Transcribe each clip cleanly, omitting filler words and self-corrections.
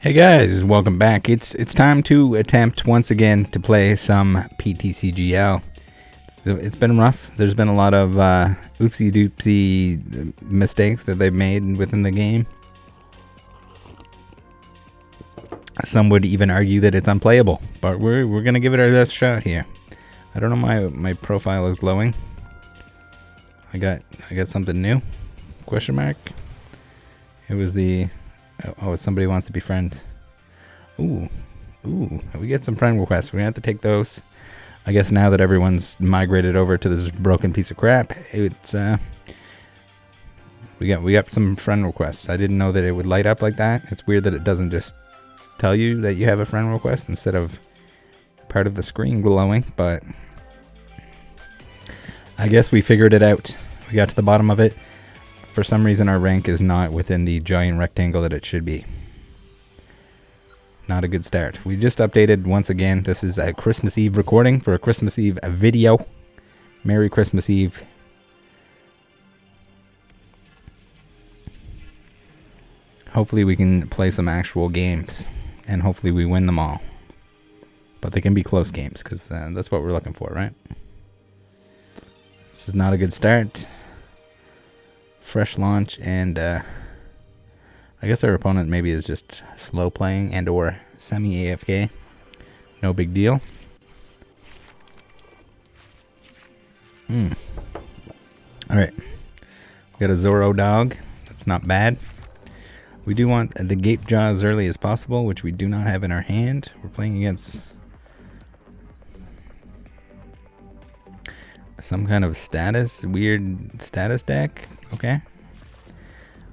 Hey guys, welcome back. It's time to attempt once again to play some PTCGL. So it's been rough. There's been a lot of oopsie doopsie mistakes that they've made within the game. Some would even argue that it's unplayable, but we're gonna give it our best shot here. I don't know, my profile is glowing. I got something new? Question mark. It was the somebody wants to be friends. Ooh, we get some friend requests. We're gonna have to take those. I guess now that everyone's migrated over to this broken piece of crap, it's we got some friend requests. I didn't know that it would light up like that. It's weird that it doesn't just tell you that you have a friend request instead of part of the screen glowing, but I guess we figured it out. We got to the bottom of it. For some reason, our rank is not within the giant rectangle that it should be. Not a good start. We just updated once again. This is a Christmas Eve recording for a Christmas Eve video. Merry Christmas Eve. Hopefully we can play some actual games. And hopefully we win them all. But they can be close games, because that's what we're looking for, right? This is not a good start. Fresh launch, and I guess our opponent maybe is just slow playing and or semi-AFK. No big deal. Alright. We got a Zoro dog. That's not bad. We do want the Gape Jaw as early as possible, which we do not have in our hand. We're playing against some kind of weird status deck. Okay.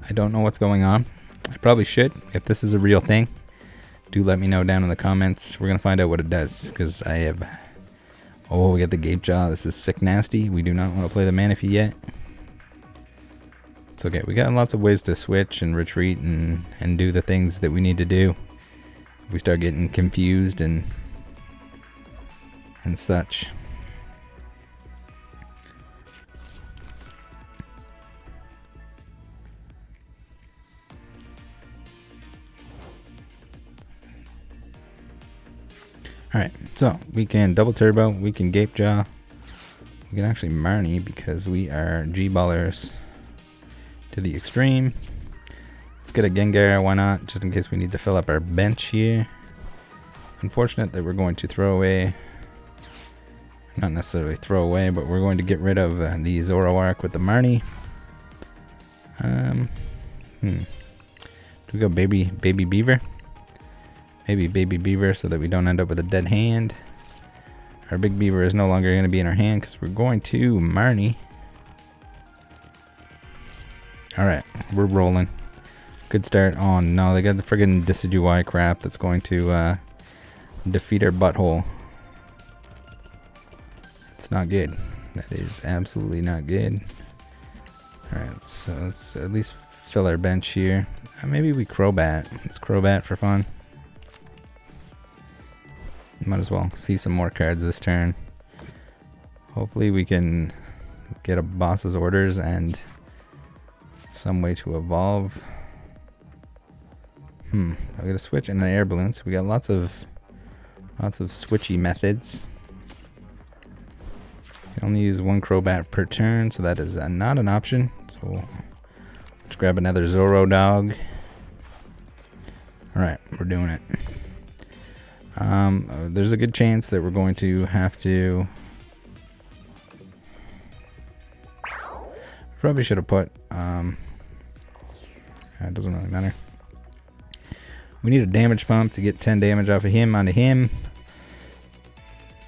I don't know what's going on. I probably should. If this is a real thing, do let me know down in the comments. We're going to find out what it does, because I have... Oh, we got the Gape Jaw. This is sick nasty. We do not want to play the Manaphy yet. It's okay. We got lots of ways to switch and retreat and do the things that we need to do. If we start getting confused and such. Alright, so we can double turbo, we can Gape Jaw, we can actually Marnie because we are G-ballers to the extreme. Let's get a Gengar, why not, just in case we need to fill up our bench here. Unfortunate that we're going to throw away, not necessarily throw away, but we're going to get rid of the Zoroark with the Marnie. Do we go Baby Beaver? Maybe Baby Beaver so that we don't end up with a dead hand. Our Big Beaver is no longer going to be in our hand because we're going to Marnie. Alright, we're rolling. Good start on. No, they got the friggin' Decidueye crap that's going to defeat our butthole. It's not good. That is absolutely not good. Alright, so let's at least fill our bench here. Maybe we Crobat. Let's Crobat for fun. Might as well see some more cards this turn. Hopefully we can get a boss's orders and some way to evolve. I got a switch and an air balloon, so we got lots of switchy methods. You can only use one Crobat per turn, so that is not an option. So let's grab another Zoro dog. Alright, we're doing it. There's a good chance that we're going to have to... Probably should have put... it doesn't really matter. We need a damage pump to get 10 damage off of him onto him.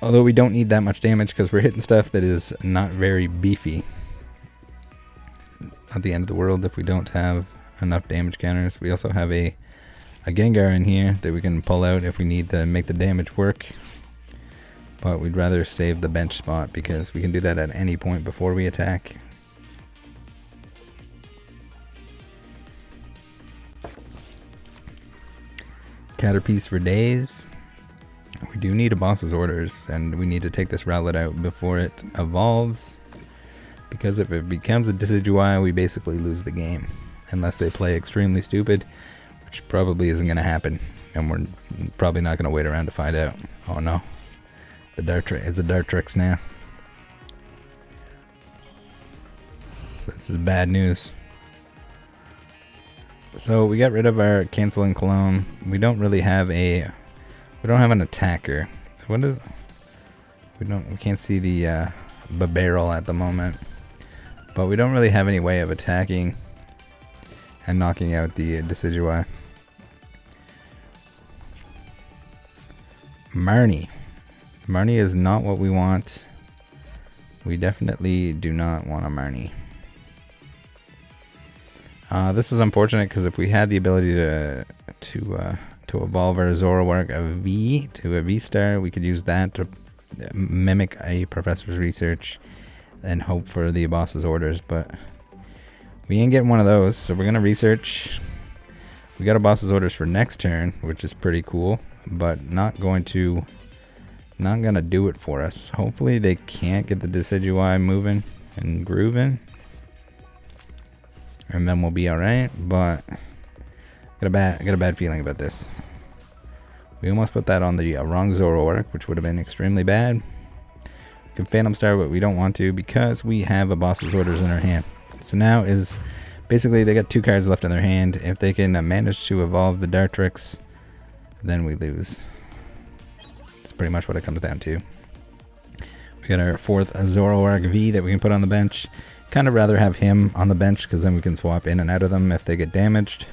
Although we don't need that much damage because we're hitting stuff that is not very beefy. It's not the end of the world if we don't have enough damage counters. We also have a Gengar in here that we can pull out if we need to make the damage work. But we'd rather save the bench spot because we can do that at any point before we attack. Caterpiece for days. We do need a boss's orders, and we need to take this Rattle out before it evolves. Because if it becomes a Decidueye, we basically lose the game. Unless they play extremely stupid. which probably isn't going to happen, and we're probably not going to wait around to find out. Oh no, it's a Dartrix now. This is bad news. So we got rid of our canceling clone. We don't really have an attacker. What is? We can't see the Bibarel at the moment, but we don't really have any way of attacking and knocking out the Decidueye. Marnie is not what we want. We definitely do not want a Marnie. This is unfortunate because if we had the ability to evolve our Zoroark V to a V-STAR, we could use that to mimic a professor's research and hope for the boss's orders, but we ain't getting one of those, so we're gonna research. We got a boss's orders for next turn, which is pretty cool, but not gonna do it for us. Hopefully they can't get the Decidueye moving and grooving, and then we'll be alright, but I got a bad feeling about this. We almost put that on the wrong Zoroark, which would have been extremely bad. We can Phantom Star, but we don't want to because we have a boss's orders in our hand. So now is basically they got 2 cards left in their hand. If they can manage to evolve the Dartrix, then we lose. That's pretty much what it comes down to. We got our 4th Zoroark V that we can put on the bench. Kind of rather have him on the bench because then we can swap in and out of them if they get damaged,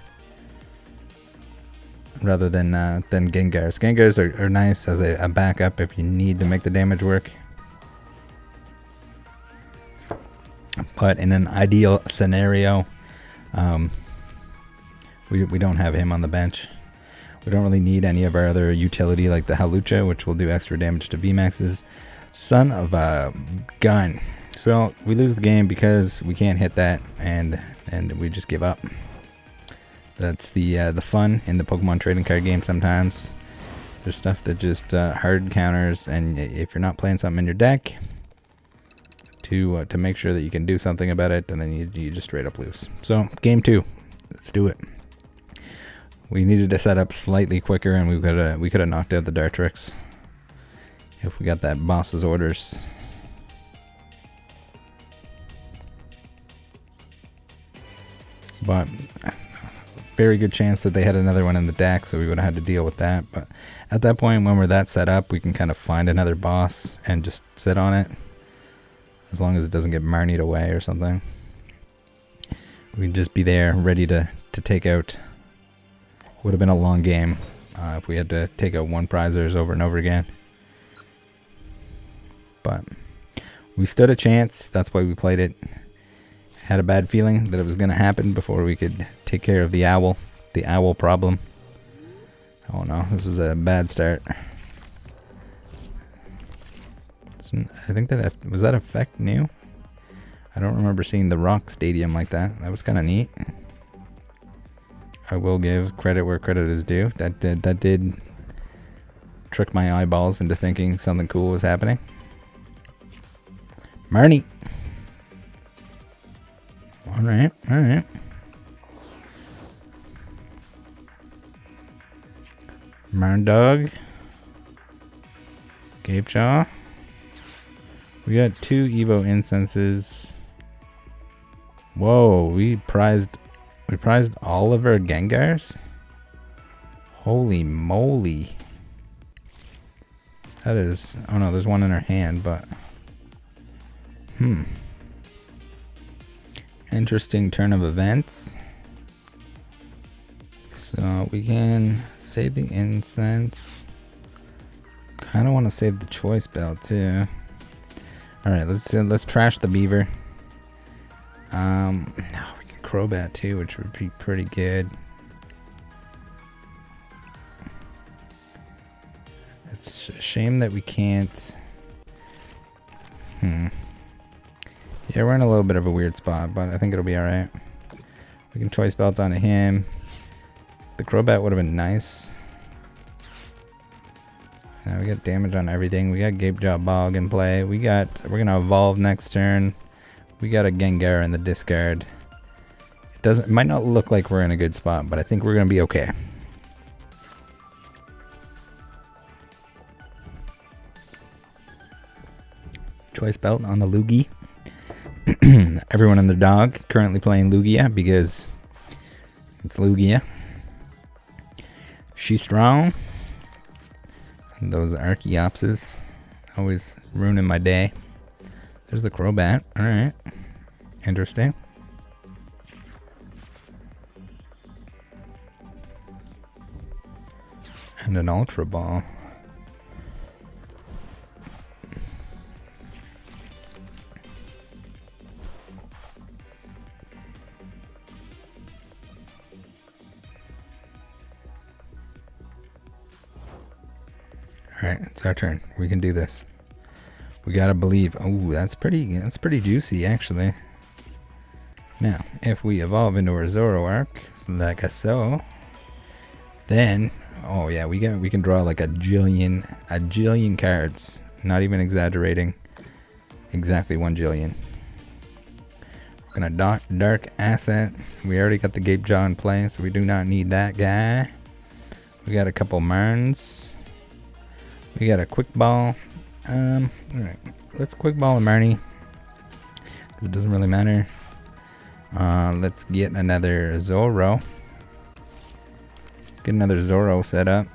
rather than Gengars. Gengars are nice as a backup if you need to make the damage work. But in an ideal scenario, we don't have him on the bench. We don't really need any of our other utility like the Hawlucha, which will do extra damage to VMAXs. Son of a gun. So we lose the game because we can't hit that, and we just give up. That's the fun in the Pokemon trading card game sometimes. There's stuff that just hard counters, and if you're not playing something in your deck to make sure that you can do something about it, and then you just straight up lose. So game 2, let's do it. We needed to set up slightly quicker, and we could have knocked out the Dartrix if we got that boss's orders. But very good chance that they had another one in the deck, so we would have had to deal with that. But at that point, when we're that set up, we can kind of find another boss and just sit on it, as long as it doesn't get Marnied away or something. We can just be there, ready to take out. Would have been a long game if we had to take out 1 prizers over and over again. But we stood a chance. That's why we played it. Had a bad feeling that it was going to happen before we could take care of the owl problem. Oh no, this is a bad start. I think that was that effect new? I don't remember seeing the Rock Stadium like that. That was kind of neat. I will give credit where credit is due. That did trick my eyeballs into thinking something cool was happening. Marnie. Alright, alright. Marndog. Gapejaw. We got 2 Evo incenses. Whoa, we prized all of our Gengars? Holy moly. That is, oh no, there's one in our hand, but interesting turn of events. So we can save the incense. Kind of want to save the choice belt too. All right, let's trash the beaver. We can Crobat too, which would be pretty good. It's a shame that we can't. Yeah, we're in a little bit of a weird spot, but I think it'll be alright. We can choice belt onto him. The Crobat would have been nice. Now we got damage on everything. We got Gapejaw Bog in play. We're gonna evolve next turn. We got a Gengar in the discard. It might not look like we're in a good spot, but I think we're gonna be okay. Choice belt on the Lugia. Everyone and their dog currently playing Lugia because it's Lugia. She's strong. And those Archeopsis always ruining my day. There's the Crobat. Alright. Interesting. And an Ultra Ball. Alright, it's our turn. We can do this. We gotta believe. Oh, that's pretty juicy actually. Now, if we evolve into our Zoroark, like so, then oh yeah, we can draw like a jillion cards. Not even exaggerating. Exactly 1 jillion. We're gonna dark asset. We already got the Gape Jaw in play, so we do not need that guy. We got a couple Marns. We got a Quick Ball. Alright. Let's Quick Ball a Marnie. It doesn't really matter. Let's get another Zoro. Get another Zoro set up.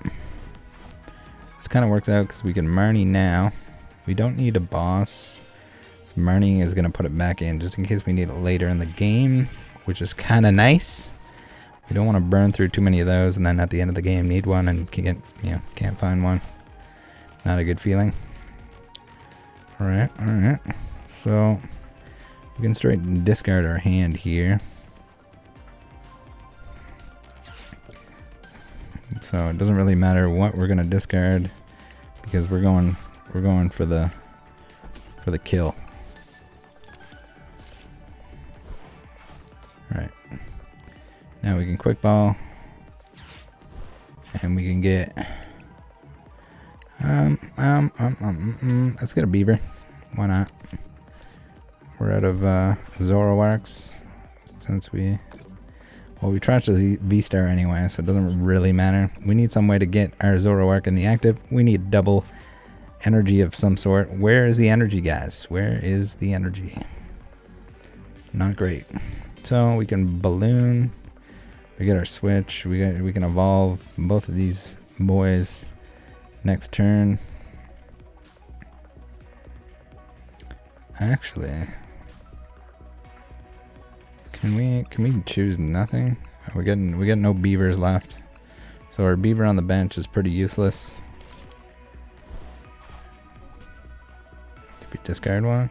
This kind of works out because we can Marnie now. We don't need a boss. So Marnie is going to put it back in just in case we need it later in the game, which is kind of nice. We don't want to burn through too many of those and then at the end of the game need one and can't find one. Not a good feeling. Alright. So we can straight discard our hand here. So it doesn't really matter what we're gonna discard because we're going for the kill. Alright. Now we can Quick Ball. And we can get let's get a Beaver. Why not? We're out of Zoroarks since we trashed the V-STAR anyway, so it doesn't really matter. We need some way to get our Zoroark in the active. We need double energy of some sort. Where is the energy, guys? Where is the energy? Not great. So we can balloon. We get our switch. We can evolve both of these boys next turn. Actually, can we choose nothing? We got no beavers left, so our beaver on the bench is pretty useless. Could we discard one?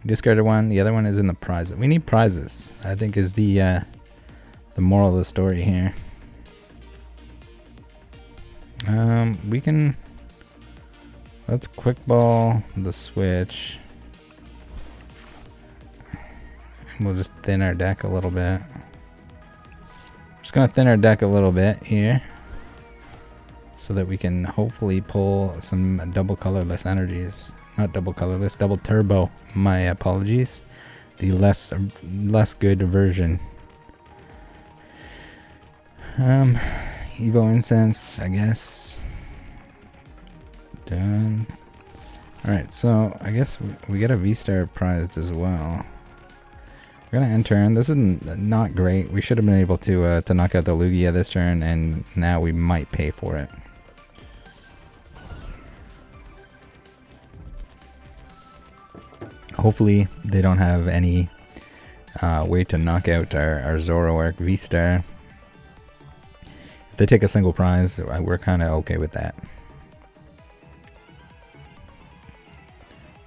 We discarded one. The other one is in the prize. We need prizes, I think, is the moral of the story here. We can let's Quick Ball the switch. We'll just thin our deck a little bit. Just gonna thin our deck a little bit here so that we can hopefully pull some double colorless energies. Not double colorless, double turbo. My apologies. The less good version. Evo Incense, I guess. Done. Alright, so I guess we get a V-STAR prize as well. We're gonna end turn. This is not great. We should have been able to knock out the Lugia this turn, and now we might pay for it. Hopefully they don't have any way to knock out our Zoroark V-STAR. If they take a single prize, we're kind of okay with that.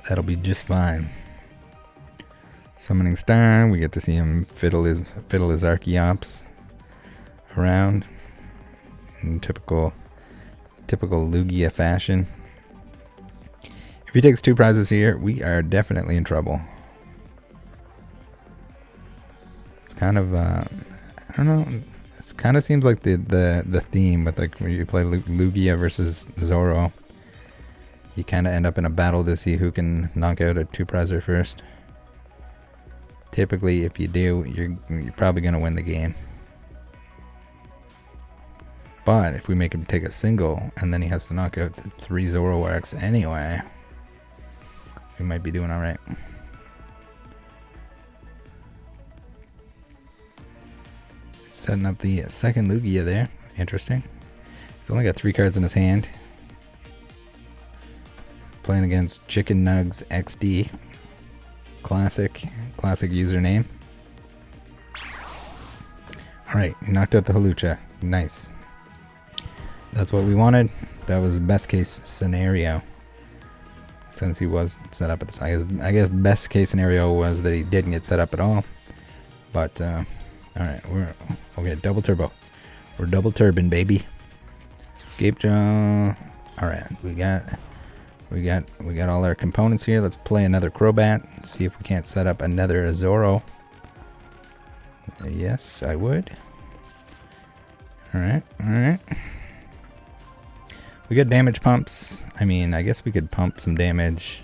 That'll be just fine. Summoning Star, we get to see him fiddle his Archeops around in typical Lugia fashion. If he takes 2 prizes here, we are definitely in trouble. It's kind of I don't know. It kind of seems like the theme with like when you play Lugia versus Zoro. You kind of end up in a battle to see who can knock out a 2-prizer first. typically, if you do, you're probably going to win the game. But if we make him take a single, and then he has to knock out 3 Zoroarks anyway, we might be doing alright. Setting up the second Lugia there. Interesting. He's only got 3 cards in his hand. Playing against Chicken Nugs XD. Classic username. Alright, he knocked out the Hawlucha. Nice. That's what we wanted. That was the best case scenario. Since he was set up at the time. I guess best case scenario was that he didn't get set up at all. But, alright, okay, double turbo. We're double turbin', baby. Gape Jaw. Alright, we got all our components here. Let's play another Crobat. See if we can't set up another Zoro. Yes, I would. Alright. We got damage pumps. I mean, I guess we could pump some damage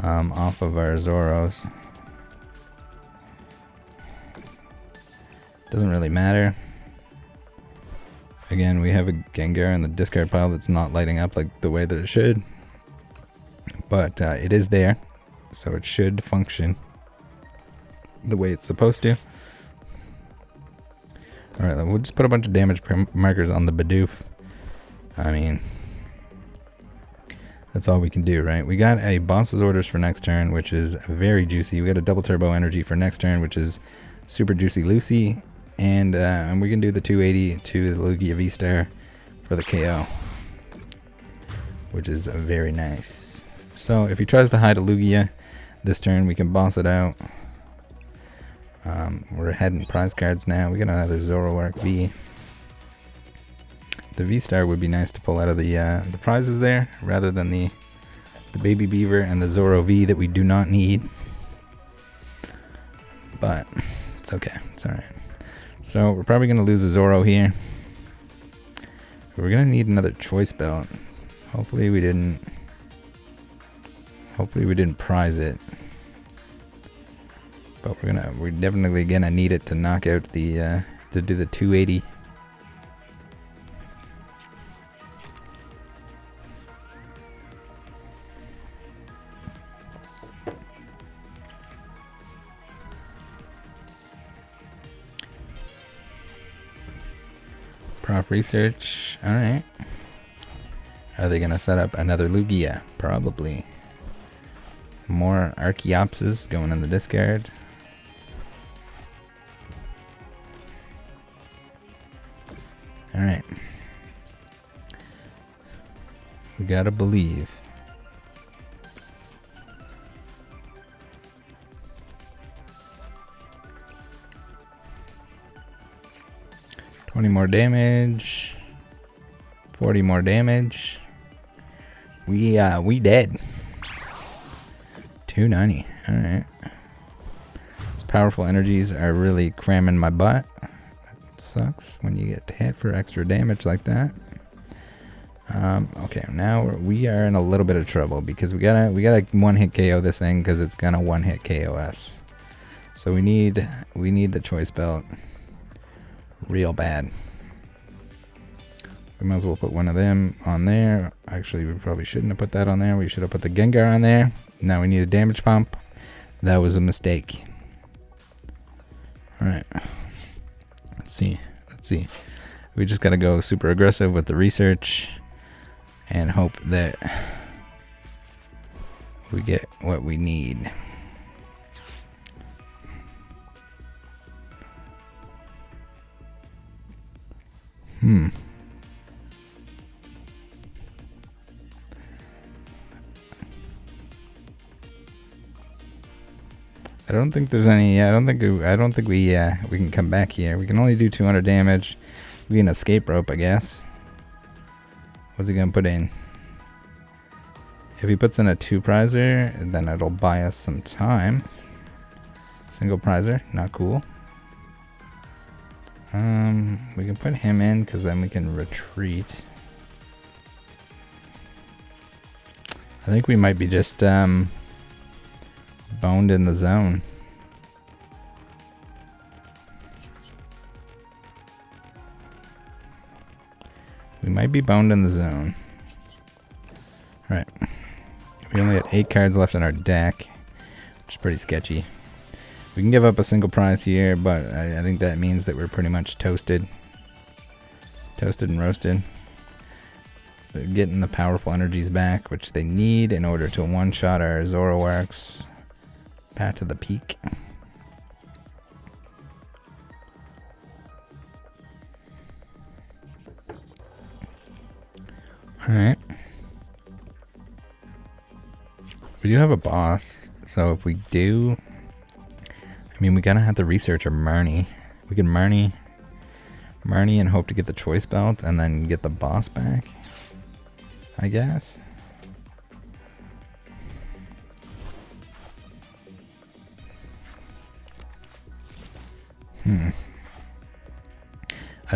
off of our Zoros. Doesn't really matter. Again, we have a Gengar in the discard pile that's not lighting up like the way that it should. But it is there, so it should function the way it's supposed to. Alright, we'll just put a bunch of damage markers on the Bidoof. I mean, that's all we can do, right? We got a boss's orders for next turn, which is very juicy. We got a double turbo energy for next turn, which is super juicy Lucy. And we can do the 280 to the Lugia VSTAR for the KO, which is very nice. So if he tries to hide a Lugia this turn, we can boss it out. We're ahead in prize cards now. We got another Zoroark V. The VSTAR would be nice to pull out of the prizes there, rather than the Baby Beaver and the Zoro V that we do not need. But it's okay. It's alright. So we're probably going to lose a Zoro here. We're going to need another choice belt. Hopefully we didn't prize it. But we're definitely gonna need it to knock out the to do the 280. Prof research. Alright. Are they gonna set up another Lugia? Probably. More Archeopsis going in the discard. Alright. We gotta believe. $20 more damage. 40 more damage. We dead. 290. Alright. These powerful energies are really cramming my butt. Sucks when you get hit for extra damage like that. Okay, now we are in a little bit of trouble because we gotta one-hit KO this thing because it's gonna one-hit KO us. So we need the choice belt real bad. We might as well put one of them on there. Actually, we probably shouldn't have put that on there. We should have put the Gengar on there. Now we need a damage pump. That was a mistake. All right. Let's see. We just gotta go super aggressive with the research and hope that we get what we need. I don't think there's any. I don't think we can come back here. We can only do 200 damage. We can escape rope, I guess. What's he gonna put in? If he puts in a 2-prizer, then it'll buy us some time. Single prizer, not cool. We can put him in because then we can retreat. I think we might be just boned in the zone. We might be boned in the zone. Alright. We only had 8 cards left in our deck, which is pretty sketchy. We can give up a single prize here, but I think that means that we're pretty much toasted. Toasted and roasted. So they're getting the powerful energies back, which they need in order to one-shot our Zoroarks back to the peak. Alright. We do have a boss, so if we do... I mean, we gotta have to research our Marnie. We can Marnie and hope to get the choice belt and then get the boss back, I guess. I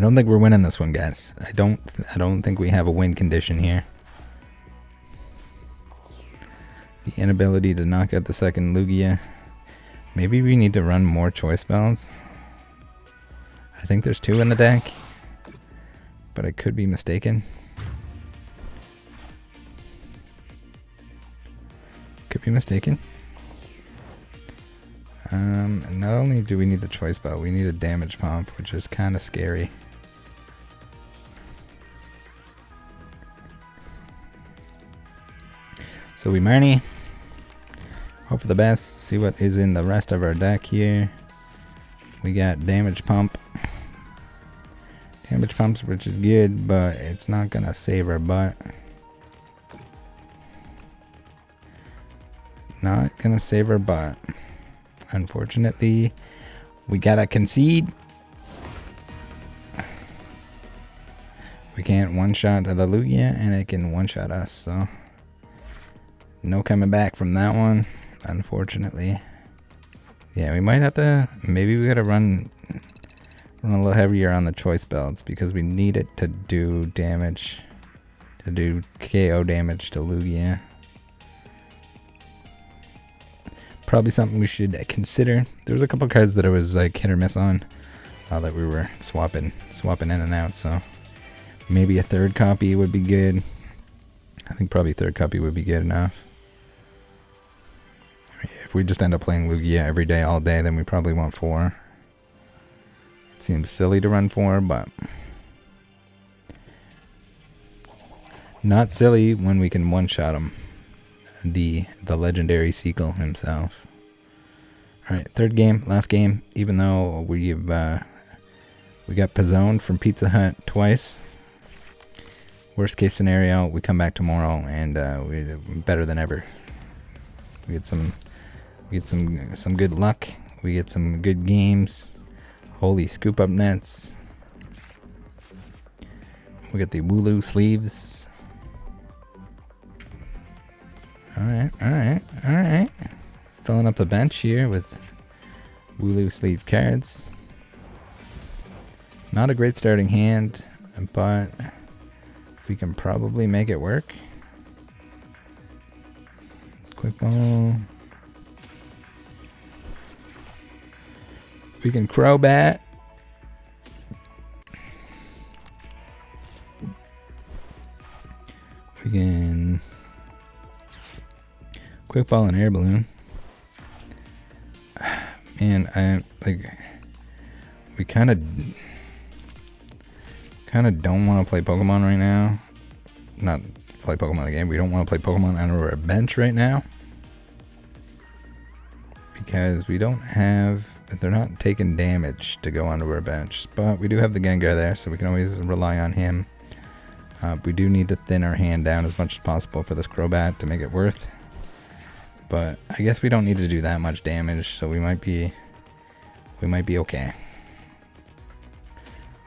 don't think we're winning this one, guys. I don't think we have a win condition here. The inability to knock out the second Lugia. Maybe we need to run more choice belts. I think there's 2 in the deck, but I could be mistaken. Could be mistaken. Not only do we need the choice belt, we need a damage pump, which is kind of scary. So we Marnie. Hope for the best. See what is in the rest of our deck here. We got damage pump. Damage pumps, which is good, but it's not gonna save our butt. Not gonna save our butt. Unfortunately, we gotta concede. We can't one-shot the Lugia, and it can one-shot us, so no coming back from that one, unfortunately. Yeah, we might have to, maybe we gotta run a little heavier on the choice belts because we need it to do damage, to do KO damage to Lugia. Probably something we should consider. There was a couple cards that I was like hit or miss on that we were swapping in and out, so maybe a 3rd copy would be good. I think probably 3rd copy would be good enough. If we just end up playing Lugia every day, all day, then we probably want 4. It seems silly to run 4, but not silly when we can one-shot him. The legendary Seagull himself. Alright, 3rd game, last game. Even though we got pizzoned from Pizza Hut twice. Worst case scenario, we come back tomorrow and we're better than ever. We get some good luck. We get some good games. Holy scoop up nets. We got the Wooloo sleeves. Alright. Filling up the bench here with Wooloo sleeve cards. Not a great starting hand, but we can probably make it work. Quick ball. We can Crobat. We can quick ball and air balloon. Man, we kind of don't want to play Pokemon right now. Not play Pokemon the game. We don't want to play Pokemon on our bench right now because we don't have. They're not taking damage to go onto our bench, but we do have the Gengar there, so we can always rely on him. We do need to thin our hand down as much as possible for this Crobat to make it worth. But I guess we don't need to do that much damage, so we might be okay.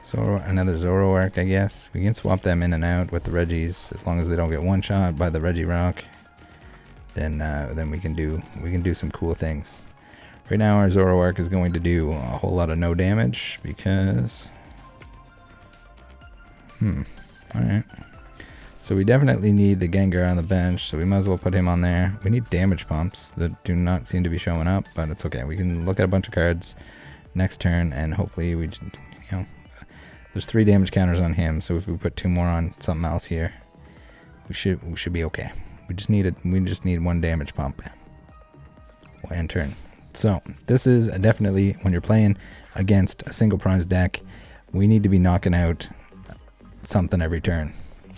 So another Zoroark, I guess. We can swap them in and out with the Regis as long as they don't get one shot by the Regi Rock. Then we can do some cool things. Right now our Zoroark is going to do a whole lot of no damage because alright. So we definitely need the Gengar on the bench, so we might as well put him on there. We need damage pumps that do not seem to be showing up, but it's okay. We can look at a bunch of cards next turn and hopefully we, There's 3 damage counters on him, so if we put 2 more on something else here, we should be okay. We just need 1 damage pump. We'll end turn. So this is definitely, when you're playing against a single prize deck, we need to be knocking out something every turn.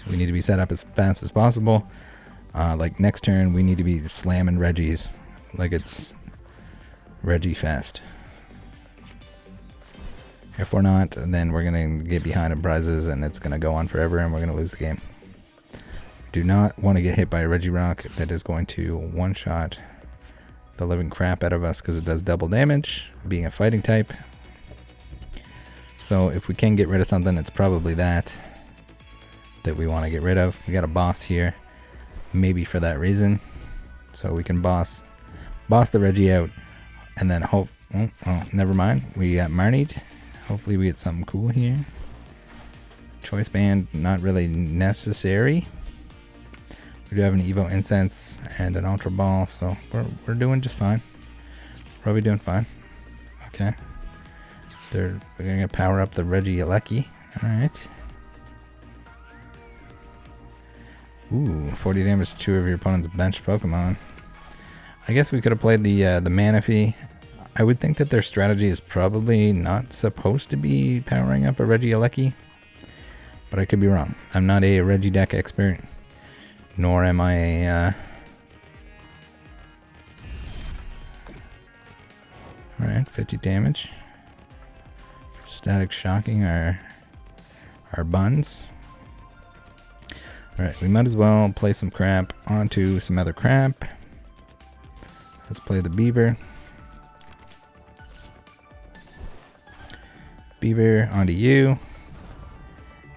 We need to be set up as fast as possible. Like next turn, we need to be slamming Regis like it's Regi fest. If we're not, then we're going to get behind in prizes and it's going to go on forever and we're going to lose the game. Do not want to get hit by a Regirock that is going to one-shot the living crap out of us because it does double damage, being a fighting type. So if we can get rid of something, it's probably that we want to get rid of. We got a boss here, maybe for that reason. So we can boss the Regi out, and then hope. Oh, never mind. We got Marnie. Hopefully we get something cool here. Choice band, not really necessary. We do have an Evo Incense and an Ultra Ball, so we're doing just fine. Probably doing fine. Okay. We're gonna power up the Regi Alecki. Alright. Ooh, 40 damage to 2 of your opponent's bench Pokemon. I guess we could have played the Manaphy. I would think that their strategy is probably not supposed to be powering up a Regi Alecki, but I could be wrong. I'm not a Regi deck expert, nor am I a... Alright, 50 damage. Static Shocking our buns. Alright, we might as well play some crap onto some other crap. Let's play the Beaver. Beaver onto you.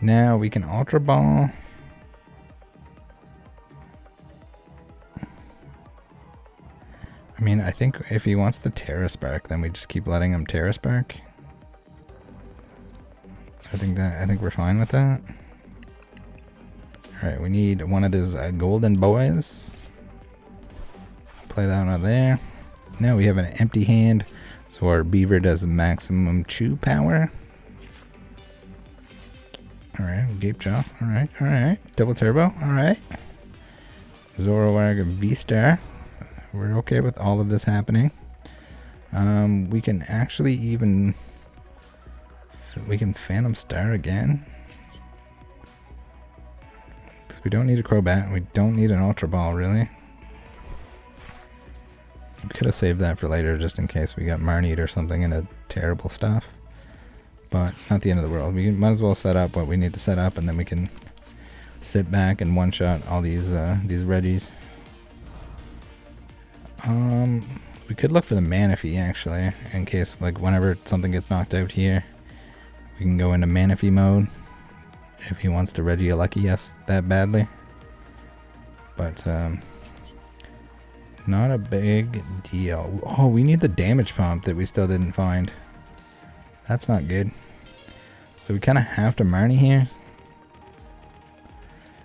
Now we can Ultra Ball. I mean, I think if he wants the Terra Spark, then we just keep letting him Terra Spark. I think we're fine with that. Alright, we need one of those golden boys. Play that one out there. Now we have an empty hand, so our Beaver does maximum chew power. Alright, Gape Jaw. Alright. Double Turbo. Alright. Zoroark VSTAR. We're okay with all of this happening. We can actually even... We can Phantom Star again. Because we don't need a Crobat. We don't need an Ultra Ball, really. We could have saved that for later, just in case we got Marnie or something into terrible stuff. But not the end of the world. We might as well set up what we need to set up, and then we can sit back and one-shot all these Regis. We could look for the Manaphy, actually, in case, like, whenever something gets knocked out here, we can go into Manaphy mode if he wants to Regi Alecki us that badly. But, not a big deal. Oh, we need the damage pump that we still didn't find. That's not good. So we kind of have to Marnie here.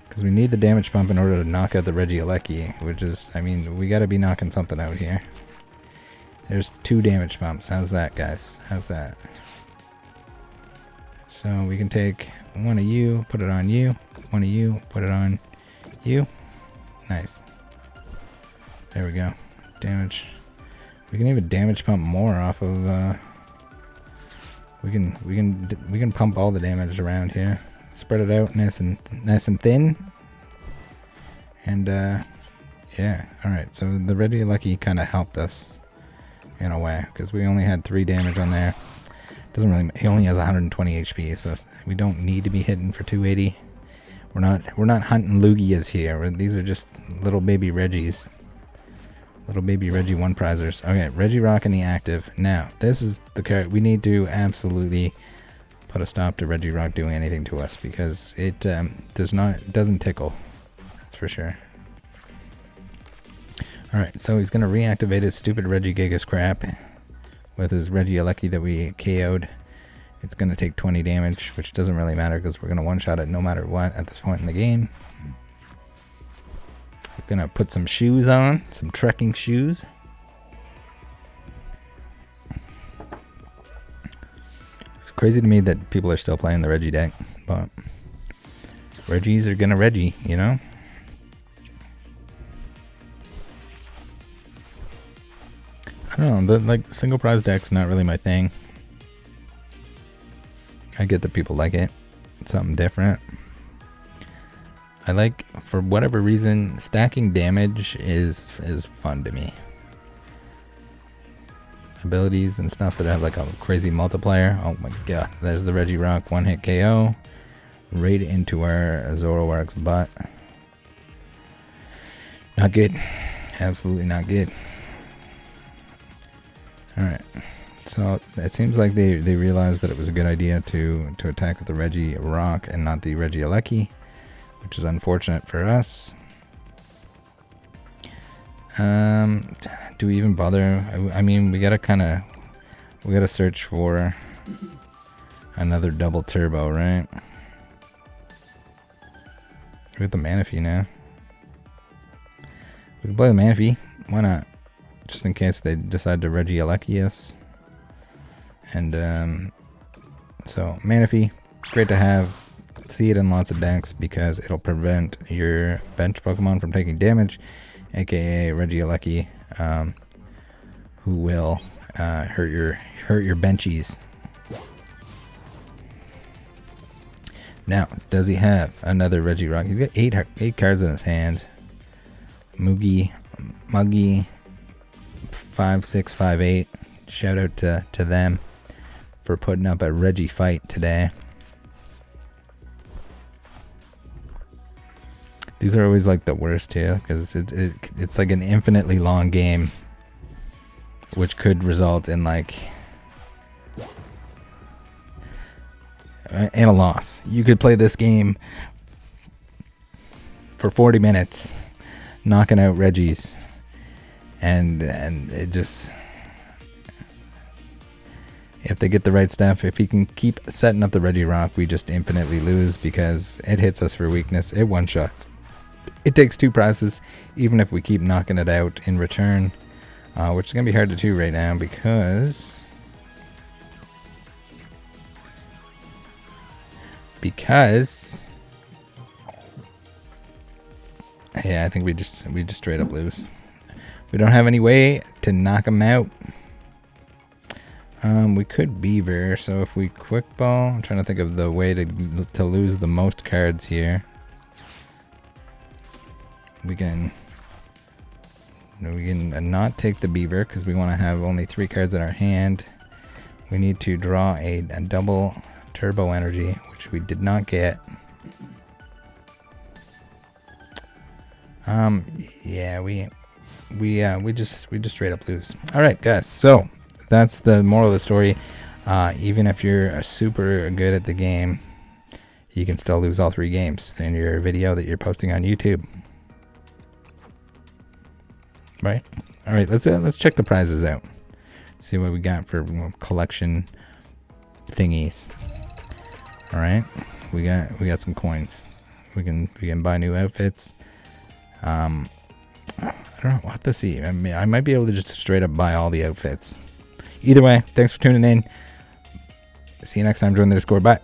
Because we need the damage pump in order to knock out the Regi Alecki, which is, I mean, we got to be knocking something out here. There's 2 damage pumps. How's that, guys? How's that? So we can take one of you, put it on you. One of you, put it on you. Nice. There we go. Damage. We can even damage pump more off of. We can pump all the damage around here. Spread it out nice and thin. And yeah. All right. So the Regi Alecki kind of helped us in a way because we only had 3 damage on there. Doesn't really. He only has 120 HP, so we don't need to be hitting for 280. We're not hunting Lugias here. These are just little baby Regis. Little baby Regi 1-prizers. Okay, Regirock in the active. Now, this is the character. We need to absolutely put a stop to Regirock doing anything to us because it doesn't tickle. That's for sure. Alright, so he's going to reactivate his stupid Regigigas crap with his Regi Alecki that we KO'd. It's going to take 20 damage, which doesn't really matter because we're going to one-shot it no matter what at this point in the game. We're going to put some shoes on, some trekking shoes. Crazy to me that people are still playing the Regi deck, but Regis are gonna Regi, you know? I don't know, like single prize deck's not really my thing. I get that people like it. It's something different. I like, for whatever reason, stacking damage is fun to me. Abilities and stuff that have like a crazy multiplier. Oh my god, there's the Regirock one-hit KO. Right into our Zoroark's butt. Not good. Absolutely not good. Alright. So it seems like they realized that it was a good idea to attack with the Regirock and not the Regieleki, which is unfortunate for us. Do we even bother? I mean, we gotta search for another double turbo, right? We got the Manaphy now. We can play the Manaphy. Why not? Just in case they decide to Regieleki us. And so Manaphy, great to have. See it in lots of decks because it'll prevent your bench Pokemon from taking damage, aka Regieleki, who will hurt your benchies. Now, does he have another Regirock? He's got eight cards in his hand. Muggy, 5658. Shout out to them for putting up a Regi fight today. These are always like the worst too, because it's like an infinitely long game, which could result in like in a loss. You could play this game for 40 minutes, knocking out Regis, and it just, if they get the right stuff, if he can keep setting up the Regirock, we just infinitely lose because it hits us for weakness. It one-shots. It takes 2 prizes, even if we keep knocking it out in return, which is going to be hard to do right now because yeah, I think we just straight up lose. We don't have any way to knock him out. We could Beaver, so if we quick ball, I'm trying to think of the way to lose the most cards here. We can not take the Beaver because we want to have only 3 cards in our hand. We need to draw a double turbo energy, which we did not get. Yeah, we just straight up lose. All right, guys. So that's the moral of the story. Even if you're super good at the game, you can still lose all 3 games in your video that you're posting on YouTube. Right. All right. Let's check the prizes out. See what we got for collection thingies. All right. We got some coins. We can buy new outfits. I don't know. We'll have to see. I mean, I might be able to just straight up buy all the outfits. Either way, thanks for tuning in. See you next time. Join the Discord. Bye.